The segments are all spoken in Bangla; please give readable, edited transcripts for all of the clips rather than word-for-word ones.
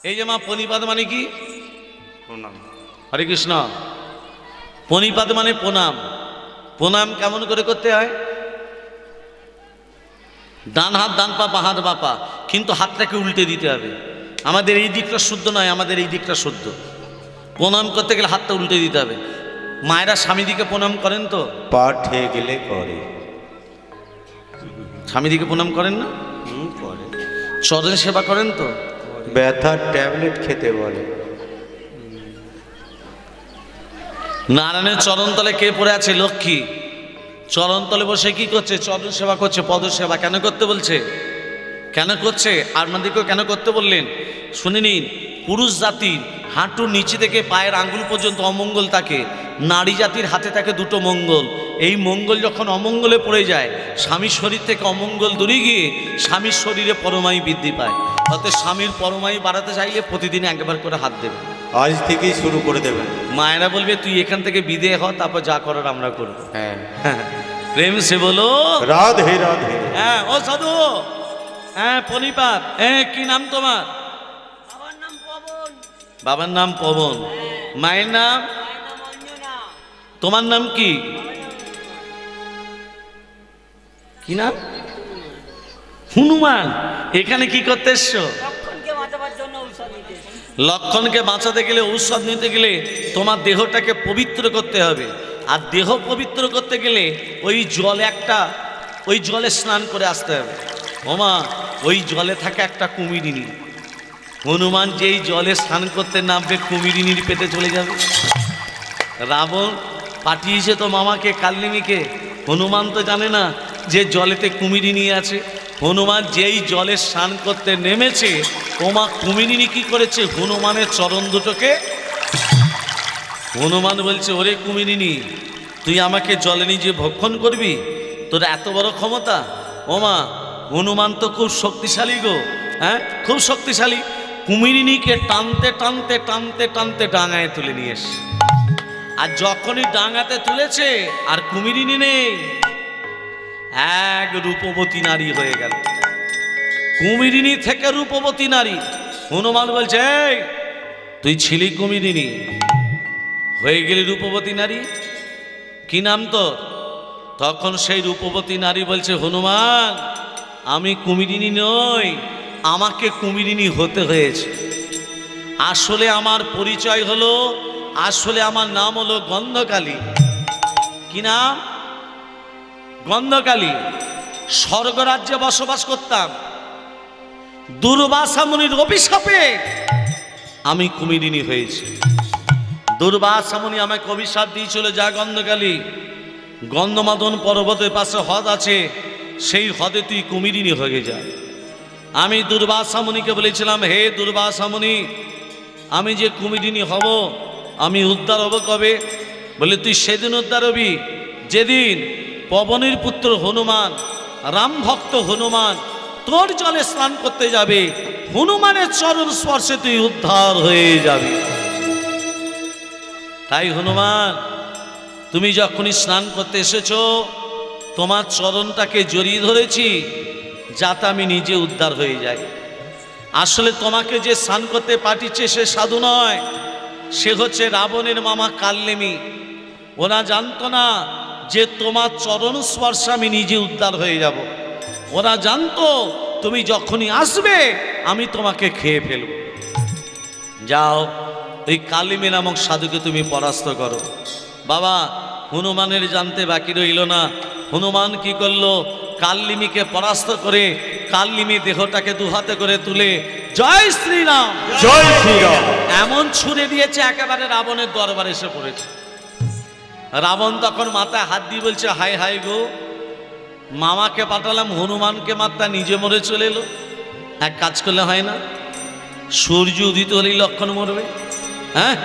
এই যে মা পণিপাত মানে কি? প্রণাম। হরে কৃষ্ণ। পণিপাত মানে প্রণাম। প্রণাম কেমন করে করতে হয়? ডান হাত ডান পা, বাঁ হাত বাঁ পা, কিন্তু হাতটাকে উল্টে দিতে হবে। আমাদের এই দিকটা শুদ্ধ নয়, আমাদের এই দিকটা শুদ্ধ। প্রণাম করতে গেলে হাতটা উল্টে দিতে হবে। মায়েরা স্বামীদিকে প্রণাম করেন তো? পা ঠেয়ে গেলে করে। স্বামীদিকে প্রণাম করেন না? করে। চরণ সেবা করেন তো? ব্যথার ট্যাবলেট খেতে বলে। নারায়ণের চরণতলে কে পড়ে আছে? লক্ষ্মী। চরণতলে বসে কি করছে? চরণ সেবা করছে, পদ সেবা। কেন করতে বলছে? কেন করছে? আপনাদেরকেও কেন করতে বললেন শুনে নিন। পুরুষ জাতির হাঁটুর নিচে থেকে পায়ের আঙ্গুল পর্যন্ত অমঙ্গল থাকে, নারী জাতির হাতে থাকে দুটো মঙ্গল। এই মঙ্গল যখন অমঙ্গলে পড়ে যায়, স্বামীর শরীর থেকে অমঙ্গল দূরে গিয়ে স্বামীর শরীরে পরমায়ু বৃদ্ধি পায়। অর্থাৎ স্বামীর পরমায়ু বাড়াতে চাইলে প্রতিদিন একবার করে হাত দেবে। আজ থেকেই শুরু করে দেবেন। মায়েরা বলবে তুই এখান থেকে বিদেয় হ, তারপর যা করার আমরা করবো। হ্যাঁ, প্রেম সে বলো রাধে রাধে। হ্যাঁ ও সাধু, হ্যাঁ পণিপাত, হ্যাঁ কি নাম তোমার? বাবার নাম পবন। বাবার নাম পবন, মায়ের নাম? তোমার নাম কি? কি নাম? হনুমান। এখানে কি করতে এসছো? লক্ষণকে বাঁচাবার জন্য ঔষধ নিতে। লক্ষণকে বাঁচাতে গেলে, ঔষধ নিতে গেলে তোমার দেহটাকে পবিত্র করতে হবে। আর দেহ পবিত্র করতে গেলে ওই জল একটা, ওই জলে স্নান করে আসতে হবে। ওমা, ওই জলে থাকে একটা কুমিরিনী। হনুমান যেই জলে স্নান করতে নামবে, কুমিরিনীর পেটে চলে যাবে। রাবণ পাঠিয়েছে তো মামাকে, কাল্লিনীকে। হনুমান তো জানে না যে জলেতে কুমিরিনী আছে। হনুমান যেই জলে স্নান করতে নেমেছে, ওমা কুমিরিনী কি করেছে? হনুমানের চরণ দুটোকে। হনুমান বলছে, ওরে কুমিরিনী, তুই আমাকে জলে নিয়ে ভক্ষণ করবি? তোর এত বড় ক্ষমতা? ওমা, হনুমান তো খুব শক্তিশালী গো, হ্যাঁ খুব শক্তিশালী। কুমিরিনীকে টানতে টানতে টানতে টানতে ডাঙায় তুলে নিয়ে এস। আর যখনই ডাঙাতে তুলেছে, আর কুমিরিনী নেই, এক রূপবতী নারী হয়ে গেল। কুমিরিনী থেকে রূপবতী নারী। হনুমান বলছে, এই তুই ছিলি কুমিরিনী, হয়ে গেলি রূপবতী নারী, কি নাম তো? তখন সেই রূপবতী নারী বলছে, হনুমান আমি কুমিরিনী নই, আমাকে কুমিরিনী হতে হয়েছে। আসলে আমার পরিচয় হলো, আসলে আমার নাম হলো গন্ধকালী। কি নাম? গন্ধকালী। স্বর্গরাজ্যে বসবাস করতাম, দুর্বাসা মুনির অভিশাপে আমি কুমিরিনী হয়েছি। দুর্বাসা মুনি আমাকে অভিশাপ দিয়েছিল, যা গন্ধকালী, গন্ধমাদন পর্বতের পাশে হ্রদ আছে, সেই হ্রদে তুই কুমিরিনী হয়ে যা। আমি দুর্বাসা মুনিকে বলেছিলাম, হে দুর্বাসা মুনি, আমি যে কুমিরিনী হব, আমি উদ্ধার হব কবে? বলে, তুই সেদিন উদ্ধার হবি যেদিন পবনের পুত্র হনুমান, রাম ভক্ত হনুমান তোর জলে স্নান করতে যাবে। হনুমানের চরণ স্পর্শে তুই উদ্ধার হয়ে যাবে। তাই হনুমান, তুমি যখনই স্নান করতে এসেছো, তোমার চরণটাকে জড়িয়ে ধরেছি যাতে আমি নিজে উদ্ধার হয়ে যাই। আসলে তোমাকে যে স্নান করতে পাঠিয়েছে সে সাধু নয়, সে হচ্ছে রাবণের মামা কাল্লিনী। ওরা জানতো না যে তোমার চরণ স্পর্শে আমি নিজে উদ্ধার হয়ে যাব। ওরা জানতো তুমি যখনই আসবে আমি তোমাকে খেয়ে ফেলব। যাও, ওই কালিমী নামক সাধুকে তুমি পরাস্ত করো। বাবা, হনুমানের জানতে বাকি রইল না। হনুমান কি করলো? কাল্লিমীকে পরাস্ত করে কাল্লিমী দেহটাকে দুহাতে করে তুলে জয় শ্রীরাম, জয় শ্রীরাম এমন ছুঁড়ে দিয়েছে, একেবারে রাবণের দরবারে এসে পড়েছে। রাবণ তখন মাথায় হাত দিয়ে বলছে, হায় হায় গো, মামাকে পাঠালাম হনুমানকে মারতে, নিজে মরে চলে এলো। এক কাজ করলে হয় না? সূর্য উদিত হলেই লক্ষণ মরবে। হ্যাঁ,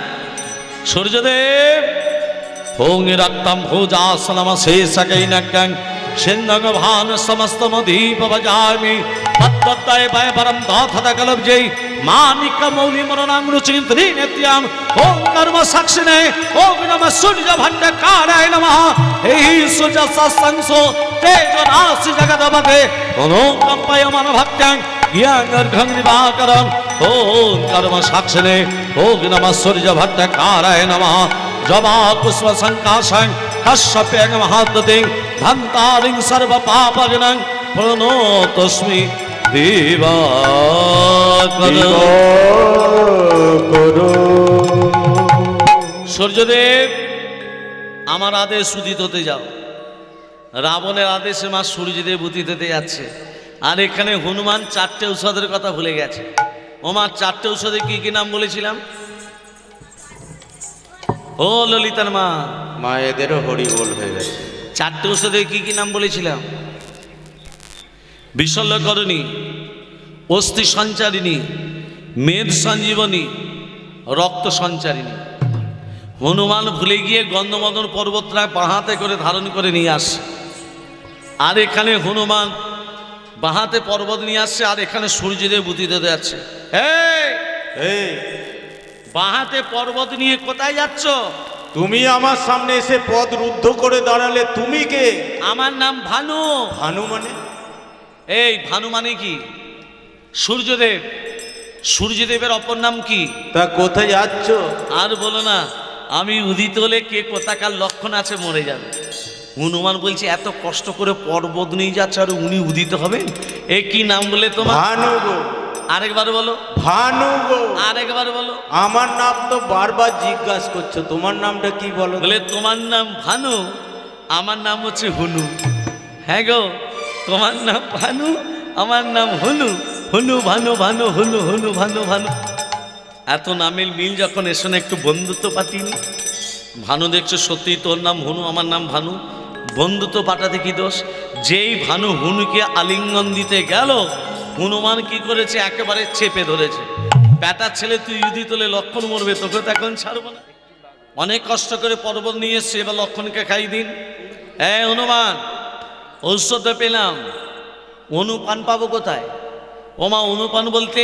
সূর্যদেব হোং রাক্তাম ভোজাসনম শেষকৈনকং সিন্ধং ভান সমস্তমদীপ ভজামি তত্তয় ভয় পরম দাথদকলব্জৈ মানিক মৌলি মরণাংরুচিন্ত্রি নিত্যম ওম কর্ম সাক্ষিণে ওম নমঃ সূর্য ভণ্ডকারায় নমঃ। এই সূর্য সৎসংসো তেজ রাশি জগদপতে অনুকম্পয়মান ভক্ত্যং জ্ঞানর্ঘং দিবাকরং ओम कर्म साक्षिणे ओम नमः सूर्य भट्टकाराय नमः जवा पुष्प संकाशं कश्यपेन महादतिं धन्तारिं सर्व पापजनं प्रणतोस्मि दिवाकरं सूर्यदेव আমার আদেশ উদিত হতে যাও রাবণের আদেশে মা সূর্যদেব উদিত হতে যাচ্ছে আর এখানে হনুমান চারটে ঔষধের কথা ভুলে গেছে ওমার চারটে ঔষধে কি কি নাম বলেছিলাম ও ললিতার মা মায়েদেরও হরি বল হয়ে গেছে চারটে ঔষধে কি কি নাম বলেছিলাম বিশল্যকরণী অস্থি সঞ্চারিণী মেদ সঞ্জীবনী রক্ত সঞ্চারিণী হনুমান ভুলে গিয়ে গন্ধমদন পর্বতটা বাহাতে করে ধারণ করে নিয়ে আসে আর এখানে হনুমান বাহাতে পর্বত নিয়ে আসছে আর এখানে সূর্যদেব উদিত হতে যাচ্ছে এই বাহাতে পর্বত নিয়ে কোথায় যাচ্ছ তুমি আমার সামনে এসে পথ রুদ্ধ করে দাঁড়ালে তুমি কে আমার নাম ভানু ভানু মানে এই ভানু মানে কি সূর্যদেব সূর্যদেবের অপর নাম কি তা কোথায় যাচ্ছ আর বলো না আমি উদিত হলে কে কোথাকার লক্ষণ আছে মরে যাবে হনুমান বলছে এত কষ্ট করে পর্বত নিয়ে যাচ্ছে আর উনি উদিত হবেন এ কি নাম বলে তোমার ভানু গো আরেকবার বলো ভানু গো আরেকবার বলো আমার নাম তো বারবার জিজ্ঞাসা করছো তোমার নামটা কি বলো বলে তোমার নাম ভানু আমার নাম হচ্ছে হুনু হ্যাঁ গো তোমার নাম ভানু আমার নাম হুনু হুনু ভানু ভানু হুনু হুনু ভানু ভানু এত নামের মিল যখন এসে না একটু বন্ধুত্ব পাতিনি ভানু দেখছো সত্যি তোর নাম হুনু আমার নাম ভানু বন্ধুত্ব পাঠাতে কি দোষ যেই ভানু হুনুকে আলিঙ্গন দিতে গেল হনুমান কি করেছে একেবারে চেপে ধরেছে ব্যাটার ছেলে তুই ইউদি তোলে লক্ষণ মরবে তোকে তো এখন ছাড়বো না অনেক কষ্ট করে পর্বত নিয়ে এসছে এবার লক্ষণকে খাই দিন হ্যাঁ হনুমান ঔষধ পেলাম অনুপান পাবো কোথায় ওমা অনুপান বলতে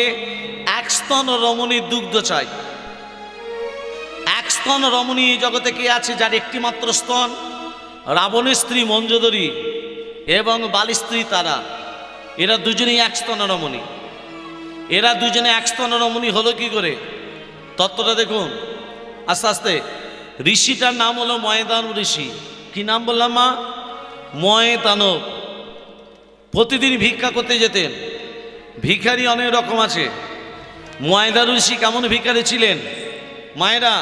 এক স্তন রমণীর দুগ্ধ চাই এক স্তন রমণী জগতে কে আছে যার একটি মাত্র স্তন রাবণের স্ত্রী মঞ্জোদরী এবং বালি স্ত্রী তারা এরা দুজনেই এক স্তন রমণী এরা দুজনে এক স্তন রমণী হলো কি করে তত্ত্বটা দেখুন আস্তে আস্তে ঋষিটার নাম হলো ময়দানব ঋষি কি নাম বললাম মা ময়দানব প্রতিদিন ভিক্ষা করতে যেতেন ভিখারি অনেক রকম আছে ময়দান ঋষি কেমন ভিখারি ছিলেন মায়েরা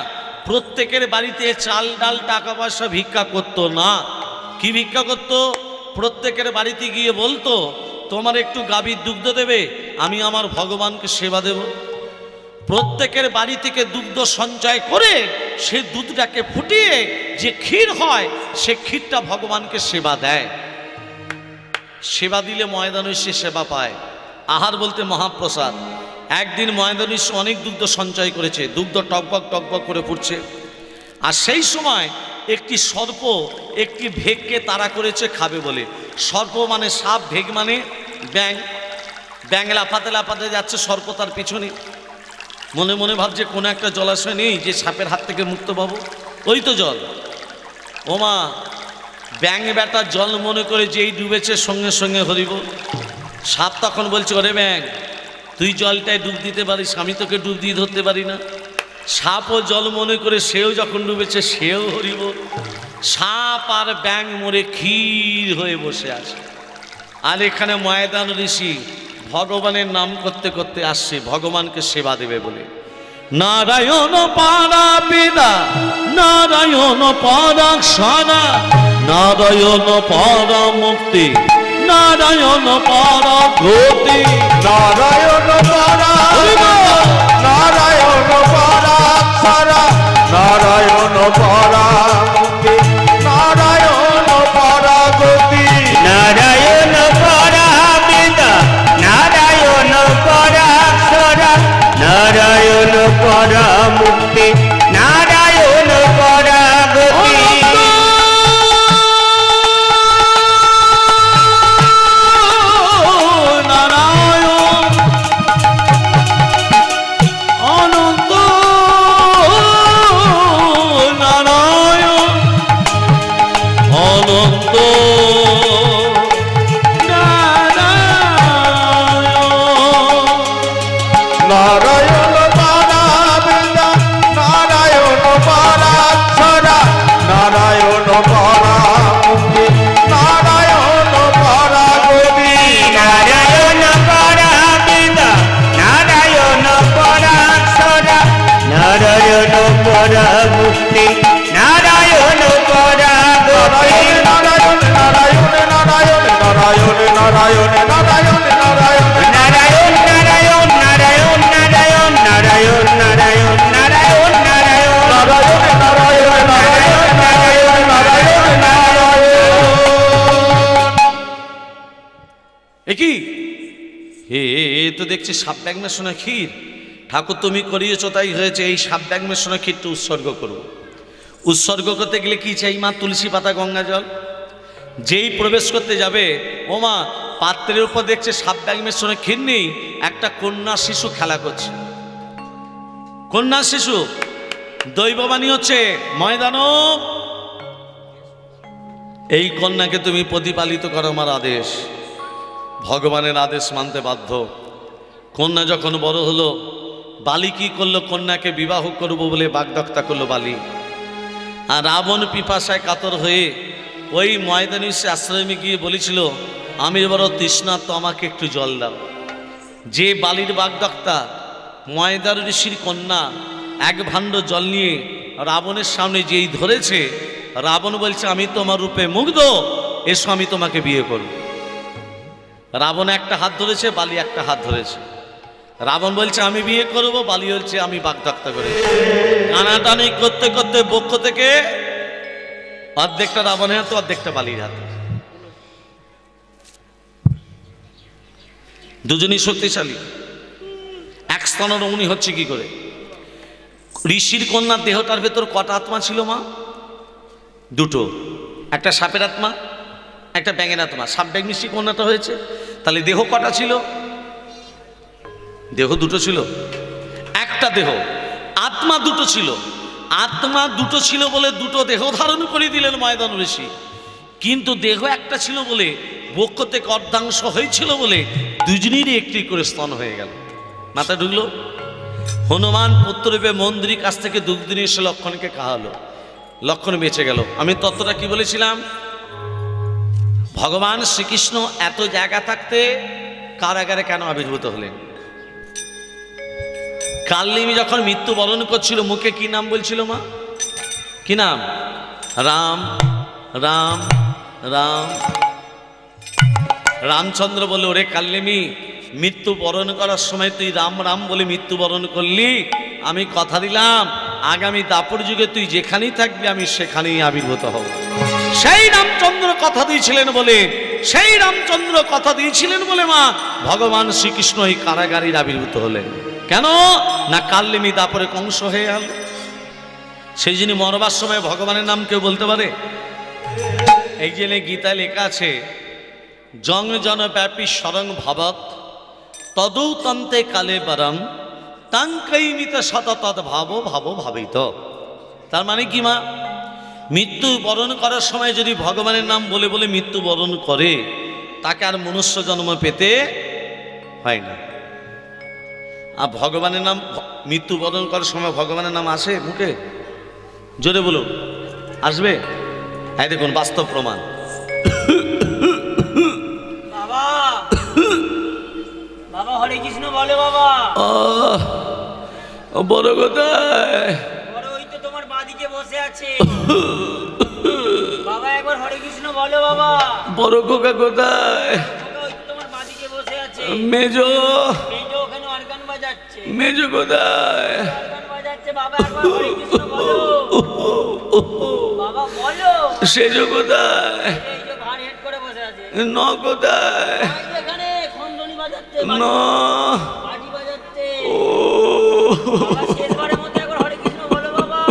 প্রত্যেকের বাড়িতে চাল ডাল টাকা পয়সা ভিক্ষা করতো না কি ভিক্ষা করতো প্রত্যেকের বাড়িতে গিয়ে বলতো তোমার একটু গাভীর দুগ্ধ দেবে আমি আমার ভগবানকে সেবা দেব প্রত্যেকের বাড়ি থেকে দুগ্ধ সঞ্চয় করে সে দুধটাকে ফুটিয়ে যে ক্ষীর হয় সে ক্ষীরটা ভগবানকে সেবা দেয় সেবা দিলে ময়দান ঋষি সেবা পায় আহার বলতে মহাপ্রসাদ একদিন ময়দান ঋষি অনেক দুগ্ধ সঞ্চয় করেছে দুগ্ধ টকবক টকবক করে ফুটছে আর সেই সময় একটি সর্প একটি ভেগকে তাড়া করেছে খাবে বলে সর্প মানে সাপ ভেগ মানে ব্যাং ব্যাং লাফাতে লাফাতে যাচ্ছে সর্প তার পিছনে মনে মনে ভাবছে কোনো একটা জলাশয় নেই যে সাপের হাত থেকে মুক্ত পাবো ওই তো জল ওমা ব্যাং বেটা জল মনে করে যেই ডুবেছে সঙ্গে সঙ্গে হরিব সাপ তখন বলছে ওরে ব্যাং তুই জলটায় ডুব দিতে পারিস আমি তোকে ডুব দিয়ে ধরতে পারি না সাপও জল মনে করে সেও যখন ডুবেছে সেও হরিব সাপ আর ব্যাং মরে ক্ষীর হয়ে বসে আছে আর এখানে ময়দান ঋষি ভগবানের নাম করতে করতে আসছে ভগবানকে সেবা দেবে বলে নারায়ণ পারা বেদা নারায়ণ পরাক্ষরা নারায়ণ পরা মুক্তি নারায়ণ পরা গতি নারায়ণ পারা নারায়ণ পরাক্ষরা নারায়ণ পরা মুক্তি নারায়ণ পরা গতি নারায়ণ পরা বেদা নারায়ণ পরাক্ষরা নারায়ণ পরা মুক্তি নারায়ণ পরা গতি নারায়ণ নারায়ণ পরাবিদ্যা নারায়ণ পরাক্ষরা নারায়ণ পরামুক্তি নারায়ণ পরাগতি নারায়ণ পরাবিদ্যা নারায়ণ পরাক্ষরা নারায়ণ পরামুক্তি নারায়ণ পরাগতি নারায়ণ নারায়ণ নারায়ণ নারায়ণ নারায়ণ নারায়ণ নারায়ণ নারায়ণ নারায়ণ নারায়ণ নারায়ণ নারায়ণ নারায়ণ নারায়ণ কি এ তো দেখছি সাপ ব্যাগ মেশানো ক্ষীর। ঠাকুর তুমি করিয়েছো তাই হয়েছে। এই সাপ ব্যাগ মেশানো ক্ষীরটা উৎসর্গ করব। উৎসর্গ করতে গেলে কি চাই মা? তুলসী পাতা, গঙ্গা জল। যেই প্রবেশ করতে যাবে ও মা, পাত্রের উপর দেখছে সাপ ব্যাগ মেশানো ক্ষীর নেই, একটা কন্যা শিশু খেলা করছে। কন্যা শিশু দৈববাণী হচ্ছে ময়দানব, এই কন্যাকে তুমি প্রতিপালিত করো, আমার আদেশ। ভগবানের আদেশ মানতে বাধ্য। কন্যা যখন বড় হলো, বালি কি করলো? কন্যাকে বিবাহ করব বলে বাগদত্তা করলো বালি। আর রাবণ পিপাসায় কাতর হয়ে ওই ময়দানী আশ্রমে গিয়ে বলেছিল, আমি বড় তৃষ্ণার্ত, আমাকে একটু জল দাও। যে বালির বাগদত্তা ময়দার ঋষির কন্যা এক ভাণ্ড জল নিয়ে রাবণের সামনে যেই ধরেছে, রাবণ বলছে, আমি তোমার রূপে মুগ্ধ, এসো আমি তোমাকে বিয়ে করব। রাবণ একটা হাত ধরেছে, বালি একটা হাত ধরেছে। রাবণ বলছে আমি বিয়ে করব, বালি বলছে আমি বাগদত্তা করেছি। টানাটানি করতে করতে বক্ষ থেকে অর্ধেকটা রাবণের হাতে, অর্ধেকটা বালির হাতে। দুজনই শক্তিশালী। এক স্তনরমণী হচ্ছে কি করে? ঋষির কন্যার দেহটার ভেতর কটা আত্মা ছিল মা? দুটো। একটা সাপের আত্মা, একটা ব্যাঙের আত্মা। সাপ ব্যাঙ মিষ্টি কন্যাটা হয়েছে। তাহলে দেহ কটা ছিল? দেহ দুটো ছিল। একটা দেহ, আত্মা দুটো ছিল। আত্মা দুটো ছিল বলে দুটো দেহ ধারণ করে দিলেন ময়দান ঋষি। কিন্তু দেহ একটা ছিল বলে, বক্ষ থেকে অর্ধাংশ হয়েছিল বলে দুজনেরই একটি করে স্তন হয়ে গেল। মাথা ঢুকলো। হনুমান পুত্ররূপে মন্দিরের কাছ থেকে দুগ্ধ নিয়ে এসে লক্ষণকে খাওয়ালো। লক্ষণ বেঁচে গেল। আমি তত্ত্বটা কি বলেছিলাম? ভগবান শ্রীকৃষ্ণ এত জায়গা থাকতে কারাগারে কেন আবির্ভূত হলেন? কালনিমি যখন মৃত্যুবরণ করছিল, মুখে কি নাম বলছিল মা? কি নাম? রাম রাম রাম। রামচন্দ্র বলে, ওরে কালনিমি, মৃত্যুবরণ করার সময় তুই রাম রাম বলে মৃত্যুবরণ করলি। আমি কথা দিলাম, আগামী দাপর যুগে তুই যেখানেই থাকবি আমি সেখানেই আবির্ভূত হব। সেই রামচন্দ্র কথা দিয়েছিলেন বলে, সেই রামচন্দ্র কথা দিয়েছিলেন বলে মা ভগবান শ্রীকৃষ্ণ এই কারাগারের আবির্ভূত হলেন। কেন না? কালনেমি দাপরে কংস হয়ে গেল। সেই জন্য মরবার সময় ভগবানের নাম কেউ বলতে পারে? এই জন্য গীতায় লেখা আছে, জং জন ব্যাপী স্বরং ভাবত তদৌ তন্তে কালে বরং তাঙ্কৈমিত শত তদ ভাবো ভাবো ভাবিত। তার মানে কি মা? মৃত্যু বরণ করার সময় যদি ভগবানের নাম বলে বলে মৃত্যু বরণ করে, তাকে আর মনুষ্য জন্ম পেতে হয় না। আর ভগবানের নাম মৃত্যু বরণ করার সময় ভগবানের নাম আসে মুখে? জোরে বলুন, আসবে? এই দেখুন বাস্তব প্রমাণ। বাবা বাবা হরে কৃষ্ণ বলে বাবা। বড় কোথায়? বড় ওই তো তোমার বাঁদিকে বসে আছে। বাবা একবার হরে কৃষ্ণ বলো বাবা। বড় কোকা কোথায়? ওই তো তোমার বাঁদিকে বসে আছে। মেজো মেজো ওখানে অর্গান বাজাচ্ছে। মেজো কোথায়? অর্গান বাজাচ্ছে। বাবা একবার হরে কৃষ্ণ বলো বাবা, বলো। সেজো কোথায়? এই যে ঘাড় হেড করে বসে আছে। ন কোথায়? এই যে এখানে খন্দনি বাজাচ্ছে, ন বাজি বাজাচ্ছে। ও বাবা শেষবারের মধ্যে একবার হরে কৃষ্ণ বলো বাবা।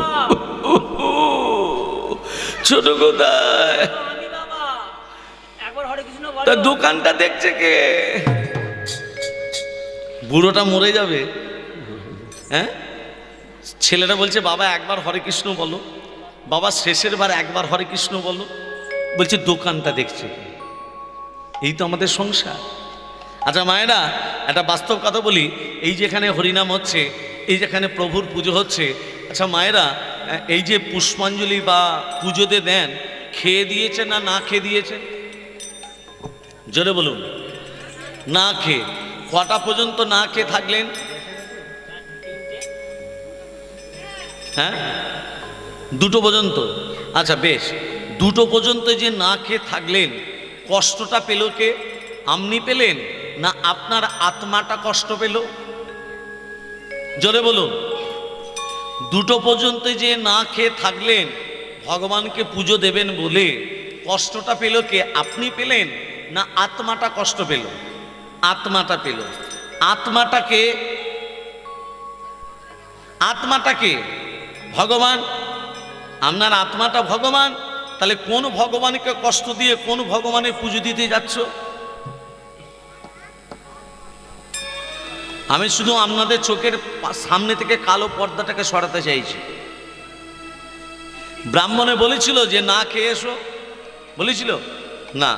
ছোট কোথায়? আমি বাবা একবার হরে কৃষ্ণ বলো। তা দোকানটা দেখছে কে? বুড়োটা মরে যাবে। হ্যাঁ, ছেলেটা বলছে বাবা একবার হরে কৃষ্ণ বলো। বাবা শেষের বার একবার হরে কৃষ্ণ বলো। বলছে দোকানটা দেখছে কে? এই তো আমাদের সংসার। আচ্ছা মায়েরা, একটা বাস্তব কথা বলি, এই যেখানে হরিনাম হচ্ছে, এই যেখানে প্রভুর পুজো হচ্ছে, আচ্ছা মায়েরা, এই যে পুষ্পাঞ্জলি বা পুজোতে দেন, খেয়ে দিয়েছেন না না খেয়ে দিয়েছেন? জোরে বলুন। না খেয়ে। কটা পর্যন্ত না খেয়ে থাকলেন? হ্যাঁ, 2টো পর্যন্ত। আচ্ছা বেশ, 2টো পর্যন্ত যে না খেয়ে থাকলেন, কষ্টটা পেল কে? আপনি পেলেন না আপনার আত্মাটা কষ্ট পেল? জোরে বলুন। 2টো পর্যন্ত যে না খেয়ে থাকলেন, ভগবানকে পুজো দেবেন বলে, কষ্টটা পেল কে? আপনি পেলেন না আত্মাটা কষ্ট পেল? আত্মাটা পেল। আত্মাটাকে ভগবান, আপনার আত্মাটা ভগবান। তাহলে কোন ভগবানকে কষ্ট দিয়ে কোন ভগবানের পুজো দিতে যাচ্ছ? আমি শুধু আপনাদের চোখের সামনে থেকে কালো পর্দাটাকে সরাতে চাইছি। ব্রাহ্মণে বলেছিল যে না খেয়ে এসো, বলেছিল না?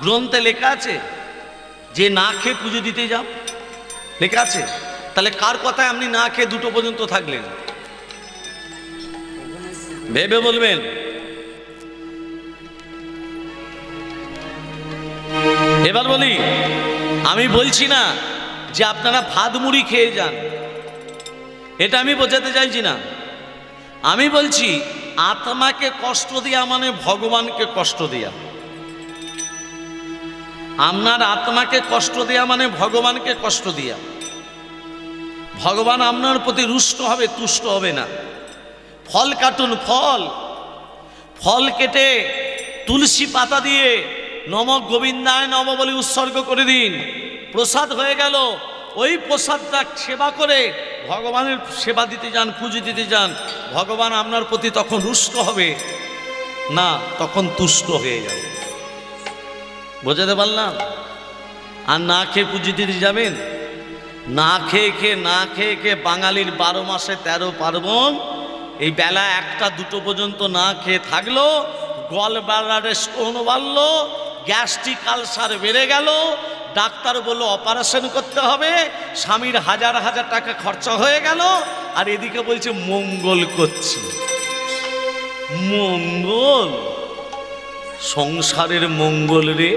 গ্রন্থে লেখা আছে যে না খেয়ে পুজো দিতে যাও, লেখা আছে। তাহলে কার কথায় আপনি না খেয়ে 2টো পর্যন্ত থাকলেন? ভেবে বলবেন। এবার বলি, আমি বলছি না যে আপনারা ভাত মুড়ি খেয়ে যান, এটা আমি বোঝাতে চাইছি না। আমি বলছি আত্মাকে কষ্ট দেওয়া মানে ভগবানকে কষ্ট দেওয়া। আপনার আত্মাকে কষ্ট দেওয়া মানে ভগবানকে কষ্ট দেওয়া। ভগবান আপনার প্রতি রুষ্ট হবে, তুষ্ট হবে না। ফল কাটুন, ফল কেটে তুলসী পাতা দিয়ে নম গোবিন্দায় নম বলে উৎসর্গ করে দিন, প্রসাদ হয়ে গেল। ওই প্রসাদটা সেবা করে ভগবানের সেবা দিতে যান, পুজো দিতে যান। ভগবান আপনার প্রতি তখন রুষ্ট হবে না, তখন তুষ্ট হয়ে যাবে। বোঝাতে পারলাম? আর না খেয়ে পুজো দিতে যাবেন? না খেয়ে বাঙালির 12 মাসে 13 পার্বণ। এই বেলা 1টা 2টো পর্যন্ত না খেয়ে থাকলো, গলব্লাডারে স্টোন বাড়লো, গ্যাস্ট্রিক আলসার বেড়ে গেল, ডাক্তার বললো অপারেশন করতে হবে, স্বামীর হাজার হাজার টাকা খরচা হয়ে গেল, আর এদিকে বলছে মঙ্গল করছি। মঙ্গল? সংসারের মঙ্গল রে?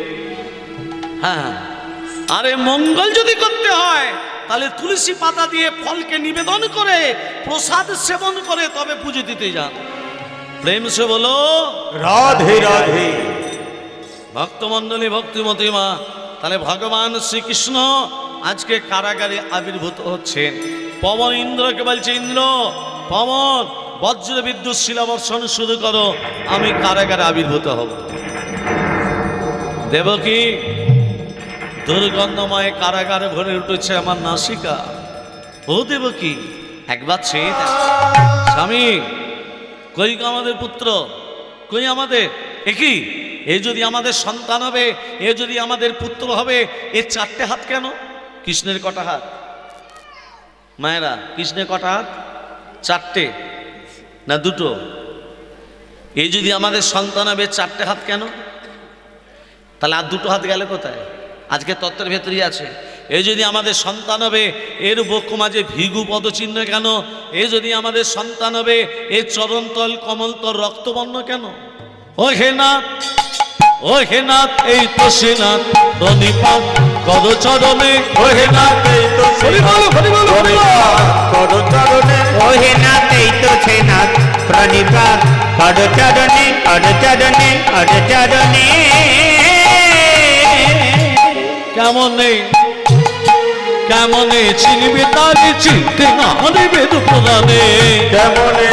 হ্যাঁ, আরে মঙ্গল যদি করতে হয় তাহলে তুলসী পাতা দিয়ে ফলকে নিবেদন করে প্রসাদ সেবন করে তবে পুজো দিতে যান। প্রেম সে বলো রাধে রাধে। ভক্তমণ্ডলী, ভক্তিমতী মা, তাহলে ভগবান শ্রীকৃষ্ণ আজকে কারাগারে আবির্ভূত হচ্ছেন। পবন ইন্দ্রকে বলছে, ইন্দ্র, পবন, বজ্র বিদ্যুৎ শিলাবর্ষণ শুরু করো, আমি কারাগারে আবির্ভূত হব। দেবকী, দুর্গন্ধময় কারাগারে ভরে উঠেছে আমার নাসিকা। ও দেবকী, একবার চেয়ে দেখ। স্বামী, কই আমাদের পুত্র, কই আমাদের? একই, এ যদি আমাদের সন্তান হবে, এ যদি আমাদের পুত্র হবে, এর 4টে হাত কেন? কৃষ্ণের কটা হাত? মায়েরা, কৃষ্ণের কটা হাত? 4টে না 2টো? এ যদি আমাদের সন্তান হবে, 4টে হাত কেন? তাহলে আর 2টো হাত গেলে কোথায়? আজকে তত্ত্বের ভেতরেই আছে। এ যদি আমাদের সন্তান হবে, এর বক্ষ মাঝে ভিগু পদচিহ্ন কেন? এ যদি আমাদের সন্তান হবে, এর চরণতল কমলতল রক্তবর্ণ কেন? ও হে নাথ, ও হে নাথ, এই তো সে নাথ, প্রণিপাত করো চরণে। ও হে নাথ, এই তো হরি বলো, হরি বলো, করো চরণে। ও হে নাথ, এই তো সে নাথ, প্রণিপাত করো চরণে, করো চরণে, করো চরণে। কেমনে চিনবে তারে, চিনতে না হরিবে দুপুরানে। কেমনে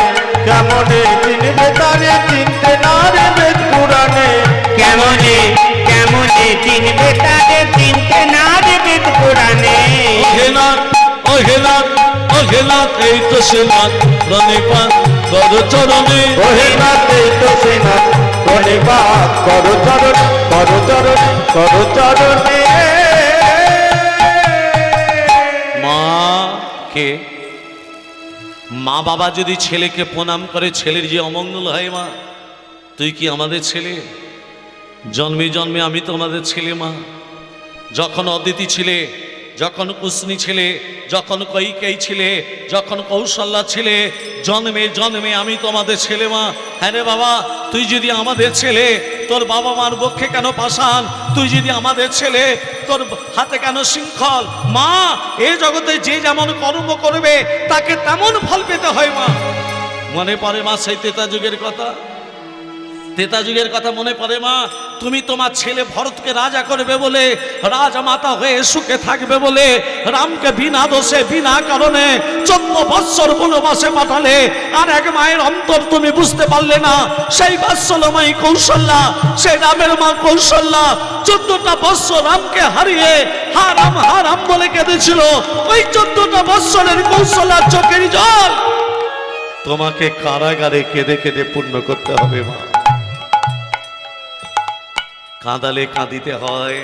চিনবে তারে, চিনতে না রে বেদ পুরাণে। কেমনে চিনবে তারে, চিনতে না রে বেদ পুরাণে। ও হে নাথ, ও হে নাথ, ও হে নাথ, এই তো সে নাথ, প্রণিপাত করো চরণে। ও হে নাথ, এই তো সে নাথ, প্রণিপাত করো চরণে, করো চরণে, করো চরণে। কে মা বাবা যদি ছেলেকে প্রণাম করে, ছেলের যে অমঙ্গল হয়, মা তুই কি আমাদের ছেলে? জন্মে জন্মে আমি তো আমাদের ছেলে। মা যখন অদিতি ছিলে, যখন কুসনি ছিলে, যখন কৈকেয়ী ছিলে, যখন কৌশল্যা ছিলে, জন্মে জন্মে আমি তোমাদের ছেলে মা। হ্যাঁ রে বাবা, তুই যদি আমাদের ছেলে, তোর বাবা মার পক্ষে কেন পাষাণ? তুই যদি আমাদের ছেলে, তোর হাতে কেন শৃঙ্খল? মা, এ জগতে যে যেমন কর্ম করবে তাকে তেমন ফল পেতে হয় মা। মনে পড়ে মা সেই ত্রেতা যুগের কথা? ত্রেতা যুগের কথা মনে পড়ে মা? তুমি তোমার ছেলে ভরতকে রাজা করবে বলে, রাজা মাতা হয়ে সুখে থাকবে বলে রামকে বিনা দোষে বিনা কারণে 14 বৎসর বনবাসে পাঠালে, আর এক মায়ের অন্তর তুমি বুঝতে পারলে না। সেই বাৎসল্যময়ী কৌশল্যা, সেই রামের মা কৌশল্যা 14টা বৎসর রামকে হারিয়ে হা রাম বলে কেঁদেছিল। ওই 14টা বৎসরের কৌশল্যার চোখের জল তোমাকে কারাগারে কেঁদে কেঁদে পূর্ণ করতে হবে মা। কাঁদালে কাঁদিতে হয়,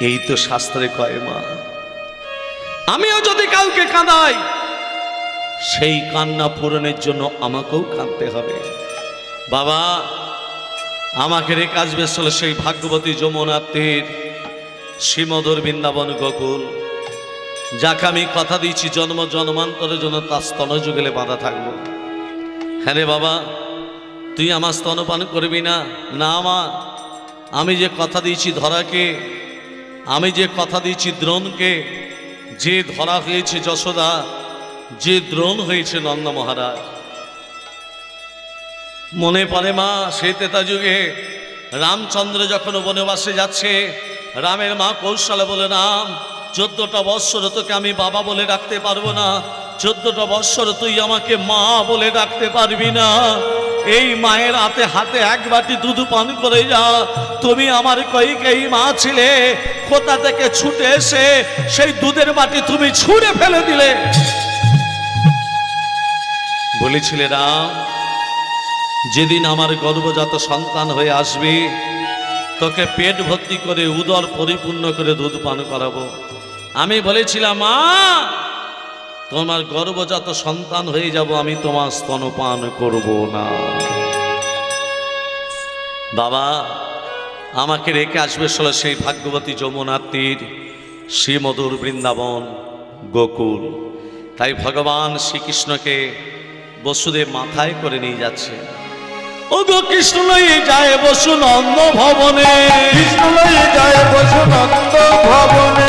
এই তো শাস্ত্রে কয় মা। আমিও যদি কাউকে কাঁদাই, সেই কান্না পূরণের জন্য আমাকেও কাঁদতে হবে। বাবা, আমাকে রেখে আসবে চলে সেই ভাগ্যবতী যমুনার তীর, শ্রীমধুর বৃন্দাবন গোকুল, যাকে আমি কথা দিয়েছি জন্ম জন্মান্তরের জন্য তার স্তনযুগলে বাঁধা থাকবো। হ্যাঁ রে বাবা, তুই আমার স্তনপান করবি না? না মা, আমি যে কথা দিয়েছি ধরাকে, আমি যে কথা দিয়েছি দ্রোণকে, যে ধরা হয়েছে যশোদা, যে দ্রোণ হয়েছে নন্দ মহারাজ। মনে পড়ে মা সেই ত্রেতা যুগে রামচন্দ্র যখন বনবাসে যাচ্ছে, রামের মা কৌশলে বলে, রাম 14টা বৎসর তোকে আমি বাবা বলে ডাকতে পারবো না, 14টা বৎসর তুই আমাকে মা বলে ডাকতে পারবি না। এই মায়ের হাতে এক বাটি দুধ পান করে যা। তুমি আমার কৈকেয়ী মা ছিলে, কোথা থেকে ছুটে এসে সেই দুধের বাটি তুমি ছুঁড়ে ফেলে দিলে। বলেছিলে রাম, যেদিন আমার গর্ভজাত সন্তান হয়ে আসবে, তোকে পেট ভর্তি করে উদর পরিপূর্ণ করে দুধ পান করাবো। আমি বলেছিলাম মা, তোমার গর্ভজাত সন্তান হয়ে যাব, আমি তোমার স্তনপান করব না। বাবা, আমাকে রেখে আসবে চলে সেই ভাগ্যবতী যমুনার তীর, শ্রীমধুর বৃন্দাবন গোকুল। তাই ভগবান শ্রীকৃষ্ণকে বসুদেব মাথায় করে নিয়ে যাচ্ছে। ও গো কৃষ্ণ লয়ে যায় বসু নন্দ ভবনে, কৃষ্ণ লয়ে যায় বসু নন্দ ভবনে,